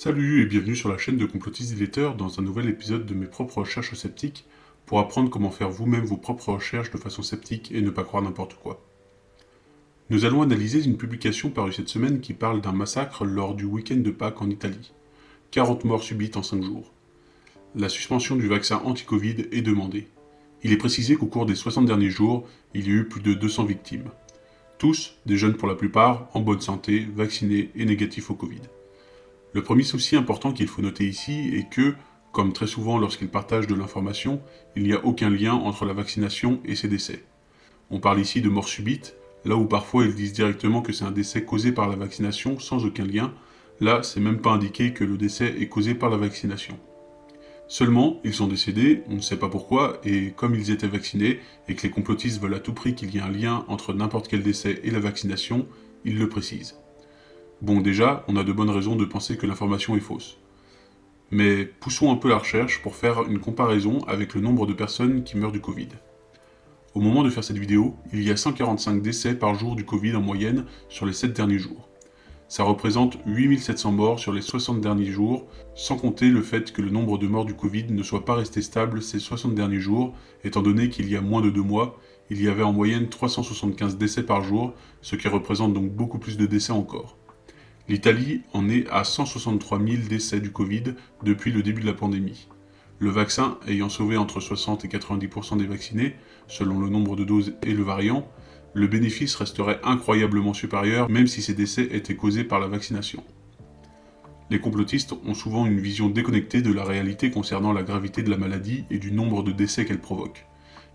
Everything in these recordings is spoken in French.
Salut et bienvenue sur la chaîne de Complotiste Diletteur dans un nouvel épisode de mes propres recherches sceptiques pour apprendre comment faire vous-même vos propres recherches de façon sceptique et ne pas croire n'importe quoi. Nous allons analyser une publication parue cette semaine qui parle d'un massacre lors du week-end de Pâques en Italie. 40 morts subites en 5 jours. La suspension du vaccin anti-Covid est demandée. Il est précisé qu'au cours des 60 derniers jours, il y a eu plus de 200 victimes. Tous, des jeunes pour la plupart, en bonne santé, vaccinés et négatifs au Covid. Le premier souci important qu'il faut noter ici est que, comme très souvent lorsqu'ils partagent de l'information, il n'y a aucun lien entre la vaccination et ces décès. On parle ici de mort subite, là où parfois ils disent directement que c'est un décès causé par la vaccination sans aucun lien, là c'est même pas indiqué que le décès est causé par la vaccination. Seulement, ils sont décédés, on ne sait pas pourquoi, et comme ils étaient vaccinés, et que les complotistes veulent à tout prix qu'il y ait un lien entre n'importe quel décès et la vaccination, ils le précisent. Bon, déjà, on a de bonnes raisons de penser que l'information est fausse. Mais poussons un peu la recherche pour faire une comparaison avec le nombre de personnes qui meurent du Covid. Au moment de faire cette vidéo, il y a 145 décès par jour du Covid en moyenne sur les 7 derniers jours. Ça représente 8700 morts sur les 60 derniers jours, sans compter le fait que le nombre de morts du Covid ne soit pas resté stable ces 60 derniers jours, étant donné qu'il y a moins de 2 mois, il y avait en moyenne 375 décès par jour, ce qui représente donc beaucoup plus de décès encore. L'Italie en est à 163 000 décès du Covid depuis le début de la pandémie. Le vaccin ayant sauvé entre 60 et 90% des vaccinés, selon le nombre de doses et le variant, le bénéfice resterait incroyablement supérieur même si ces décès étaient causés par la vaccination. Les complotistes ont souvent une vision déconnectée de la réalité concernant la gravité de la maladie et du nombre de décès qu'elle provoque.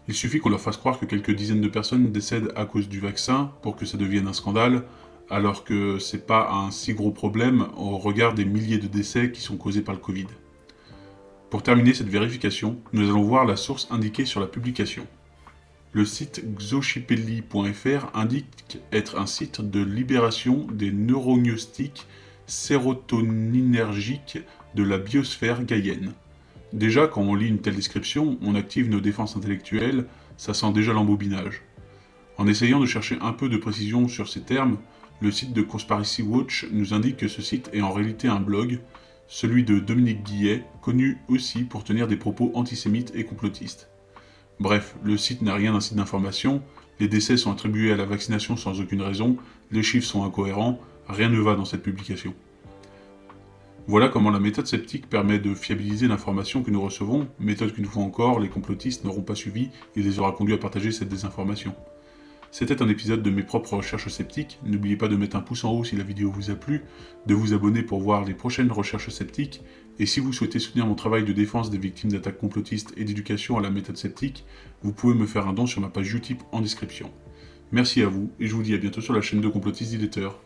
Il suffit qu'on leur fasse croire que quelques dizaines de personnes décèdent à cause du vaccin pour que ça devienne un scandale, alors que c'est pas un si gros problème au regard des milliers de décès qui sont causés par le Covid. Pour terminer cette vérification, nous allons voir la source indiquée sur la publication. Le site xochipelli.fr indique être un site de libération des neurognostiques sérotoninergiques de la biosphère gaïenne. Déjà, quand on lit une telle description, on active nos défenses intellectuelles, ça sent déjà l'embobinage. En essayant de chercher un peu de précision sur ces termes, le site de Conspiracy Watch nous indique que ce site est en réalité un blog, celui de Dominique Guillet, connu aussi pour tenir des propos antisémites et complotistes. Bref, le site n'a rien d'un site d'information, les décès sont attribués à la vaccination sans aucune raison, les chiffres sont incohérents, rien ne va dans cette publication. Voilà comment la méthode sceptique permet de fiabiliser l'information que nous recevons, méthode qu'une fois encore, les complotistes n'auront pas suivie et les aura conduits à partager cette désinformation. C'était un épisode de mes propres recherches sceptiques, n'oubliez pas de mettre un pouce en haut si la vidéo vous a plu, de vous abonner pour voir les prochaines recherches sceptiques, et si vous souhaitez soutenir mon travail de défense des victimes d'attaques complotistes et d'éducation à la méthode sceptique, vous pouvez me faire un don sur ma page Utip en description. Merci à vous, et je vous dis à bientôt sur la chaîne de Complotiste Diletteur.